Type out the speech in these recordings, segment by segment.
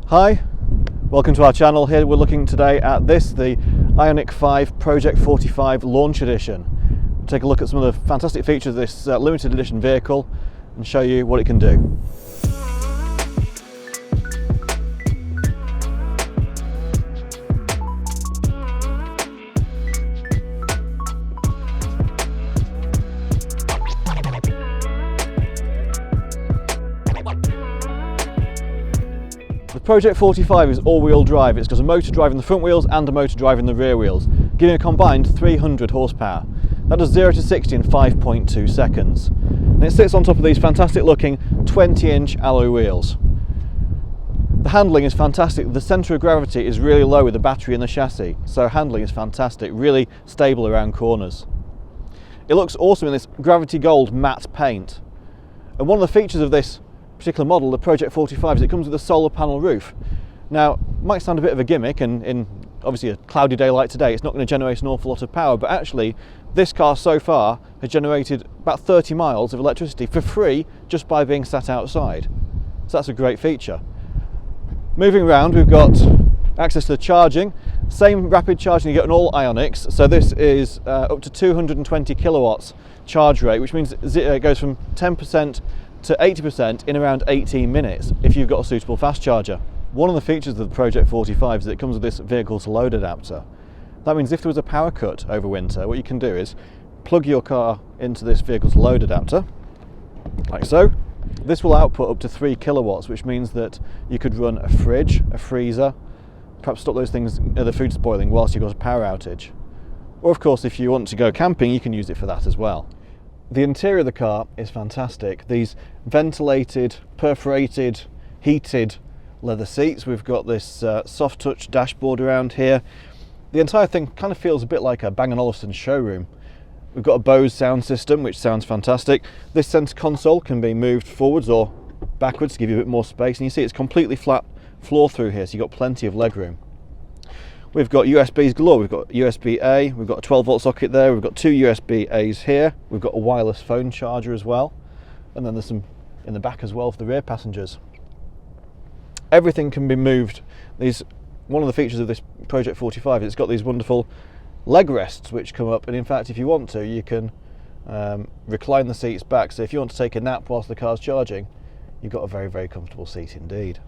Hi, welcome to our channel. Here we're looking today at the Ioniq 5 Project 45 Launch Edition. We'll take a look at some of the fantastic features of this limited edition vehicle and show you what it can do. The Project 45 is all-wheel drive. It's got a motor drive in the front wheels and a motor drive in the rear wheels, giving a combined 300 horsepower. That does 0 to 60 in 5.2 seconds. And it sits on top of these fantastic looking 20-inch alloy wheels. The handling is fantastic. The centre of gravity is really low with the battery in the chassis, so handling is fantastic, really stable around corners. It looks awesome in this gravity gold matte paint. And one of the features of this particular model, the Project 45, is it comes with a solar panel roof. Now, it might sound a bit of a gimmick, and in obviously a cloudy day like today, it's not going to generate an awful lot of power, but actually this car so far has generated about 30 miles of electricity for free just by being sat outside. So that's a great feature. Moving around, we've got access to the charging, same rapid charging you get on all Ioniqs. So this is up to 220 kilowatts charge rate, which means it goes from 10% to 80% in around 18 minutes if you've got a suitable fast charger. One of the features of the Project 45 is that it comes with this vehicle to load adapter. That means if there was a power cut over winter, what you can do is plug your car into this vehicle to load adapter, like so. This will output up to 3 kilowatts, which means that you could run a fridge, a freezer, perhaps stop those things, the food spoiling whilst you've got a power outage. Or of course, if you want to go camping, you can use it for that as well. The interior of the car is fantastic. These ventilated, perforated, heated leather seats. We've got this soft touch dashboard around here. The entire thing kind of feels a bit like a Bang & Olufsen showroom. We've got a Bose sound system, which sounds fantastic. This centre console can be moved forwards or backwards to give you a bit more space. And you see it's completely flat floor through here, so you've got plenty of legroom. We've got USBs galore. We've got USB-A, we've got a 12-volt socket there, we've got 2 USB-As here, we've got a wireless phone charger as well, and then there's some in the back as well for the rear passengers. Everything can be moved. One of the features of this Project 45 is it's got these wonderful leg rests which come up, and in fact if you want to, you can recline the seats back, so if you want to take a nap whilst the car's charging, you've got a very, very comfortable seat indeed.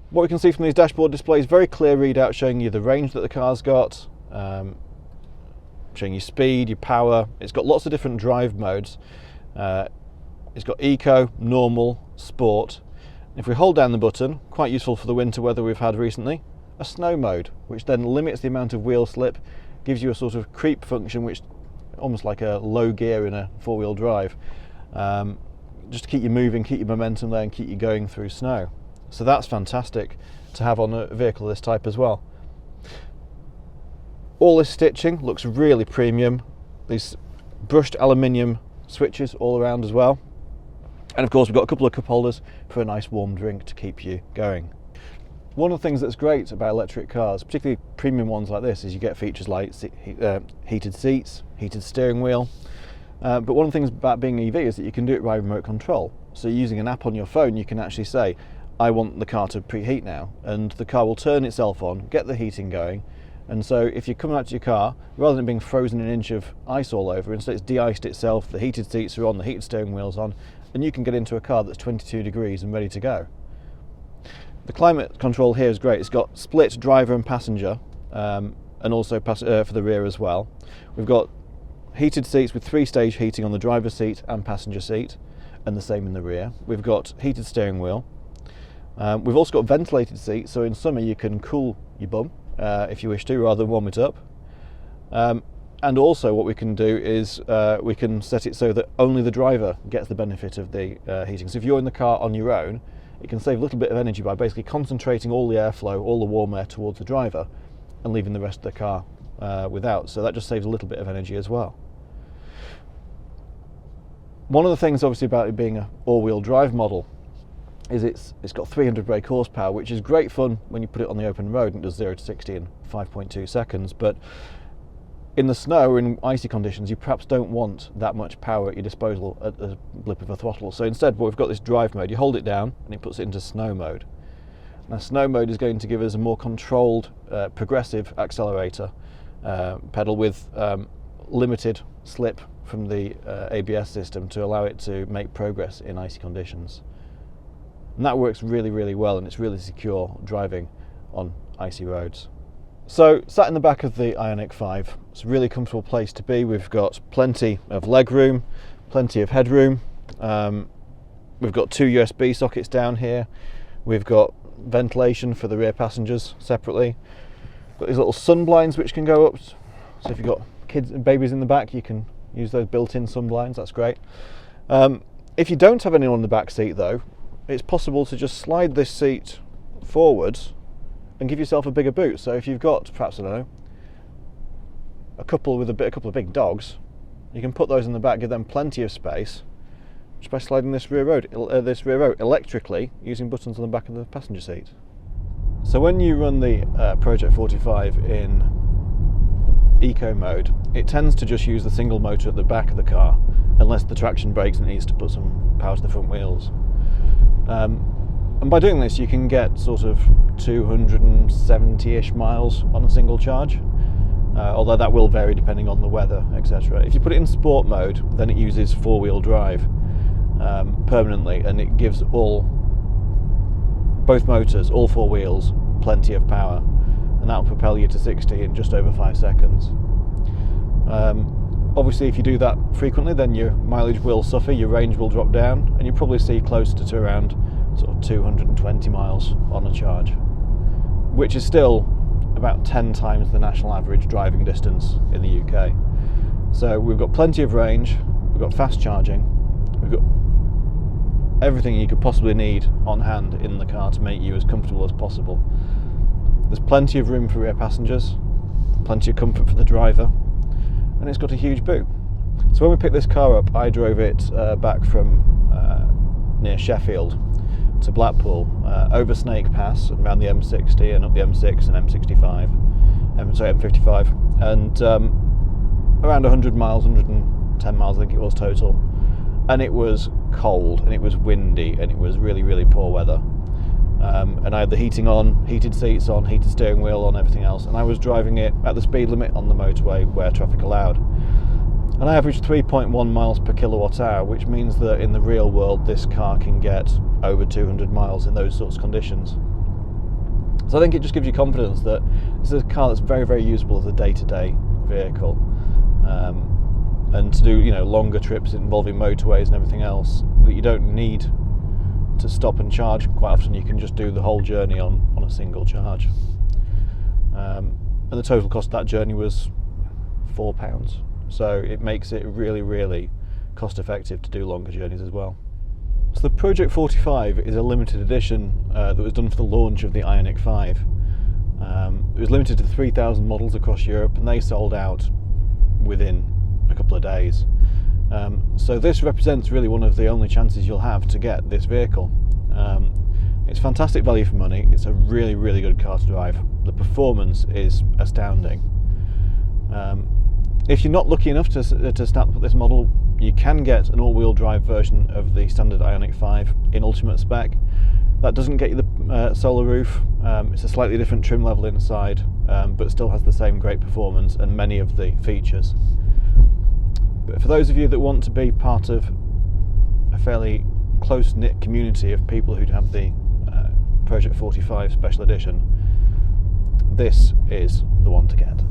What we can see from these dashboard displays, very clear readout showing you the range that the car's got, showing you speed, your power. It's got lots of different drive modes. It's got eco, normal, sport. If we hold down the button, quite useful for the winter weather we've had recently, a snow mode, which then limits the amount of wheel slip, gives you a sort of creep function, which almost like a low gear in a four-wheel drive, just to keep you moving, keep your momentum there and keep you going through snow. So that's fantastic to have on a vehicle of this type as well. All this stitching looks really premium. These brushed aluminium switches all around as well. And of course we've got a couple of cup holders for a nice warm drink to keep you going. One of the things that's great about electric cars, particularly premium ones like this, is you get features like heated seats, heated steering wheel. But one of the things about being EV is that you can do it by remote control. So using an app on your phone, you can actually say, I want the car to preheat now, and the car will turn itself on, get the heating going. And so if you're coming out to your car, rather than being frozen an inch of ice all over, instead it's de-iced itself, the heated seats are on, the heated steering wheel's on, and you can get into a car that's 22 degrees and ready to go. The climate control here is great. It's got split driver and passenger, and also for the rear as well. We've got heated seats with 3-stage heating on the driver's seat and passenger seat, and the same in the rear. We've got heated steering wheel. We've also got ventilated seats, so in summer you can cool your bum if you wish to, rather than warm it up. And also what we can do is we can set it so that only the driver gets the benefit of the heating. So if you're in the car on your own, it can save a little bit of energy by basically concentrating all the airflow, all the warm air towards the driver, and leaving the rest of the car without. So that just saves a little bit of energy as well. One of the things obviously about it being an all-wheel drive model is it's got 300 brake horsepower, which is great fun when you put it on the open road and it does 0 to 60 in 5.2 seconds. But in the snow or in icy conditions, you perhaps don't want that much power at your disposal at the blip of a throttle. So instead, we've got this drive mode. You hold it down and it puts it into snow mode. Now, snow mode is going to give us a more controlled, progressive accelerator pedal with limited slip from the ABS system to allow it to make progress in icy conditions. And that works really, really well, and it's really secure driving on icy roads. So, sat in the back of the Ioniq 5, it's a really comfortable place to be. We've got plenty of leg room, plenty of headroom. We've got 2 USB sockets down here. We've got ventilation for the rear passengers separately. Got these little sun blinds which can go up. So if you've got kids and babies in the back, you can use those built-in sun blinds. That's great. If you don't have anyone in the back seat though, it's possible to just slide this seat forwards and give yourself a bigger boot. So if you've got, perhaps, I don't know, a couple of big dogs, you can put those in the back, give them plenty of space, just by sliding this rear row electrically using buttons on the back of the passenger seat. So when you run the Project 45 in eco mode, it tends to just use the single motor at the back of the car, unless the traction breaks and it needs to put some power to the front wheels. And by doing this, you can get sort of 270-ish miles on a single charge, although that will vary depending on the weather, etc. If you put it in sport mode, then it uses 4-wheel drive permanently, and it gives both motors, all 4 wheels, plenty of power, and that will propel you to 60 in just over 5 seconds. Obviously, if you do that frequently, then your mileage will suffer, your range will drop down, and you'll probably see closer to around sort of 220 miles on a charge, which is still about 10 times the national average driving distance in the UK. So we've got plenty of range, we've got fast charging, we've got everything you could possibly need on hand in the car to make you as comfortable as possible. There's plenty of room for rear passengers, plenty of comfort for the driver, and it's got a huge boot. So when we picked this car up, I drove it back from near Sheffield to Blackpool, over Snake Pass and around the M60 and up the M6 and M55, and around 100 miles, 110 miles I think it was total. And it was cold, and it was windy, and it was really, really poor weather. And I had the heating on, heated seats on, heated steering wheel on, everything else, and I was driving it at the speed limit on the motorway where traffic allowed. And I averaged 3.1 miles per kilowatt hour, which means that in the real world this car can get over 200 miles in those sorts of conditions. So I think it just gives you confidence that this is a car that's very, very usable as a day-to-day vehicle. And to do, longer trips involving motorways and everything else, that you don't need to stop and charge quite often. You can just do the whole journey on a single charge. And the total cost of that journey was £4. So it makes it really, really cost effective to do longer journeys as well. So the Project 45 is a limited edition that was done for the launch of the Ioniq 5. It was limited to 3,000 models across Europe, and they sold out within a couple of days. So this represents really one of the only chances you'll have to get this vehicle. It's fantastic value for money. It's a really, really good car to drive. The performance is astounding. If you're not lucky enough to snap up this model, you can get an all-wheel drive version of the standard Ioniq 5 in ultimate spec. That doesn't get you the solar roof. It's a slightly different trim level inside, but still has the same great performance and many of the features. But for those of you that want to be part of a fairly close-knit community of people who have the Project 45 Special Edition, this is the one to get.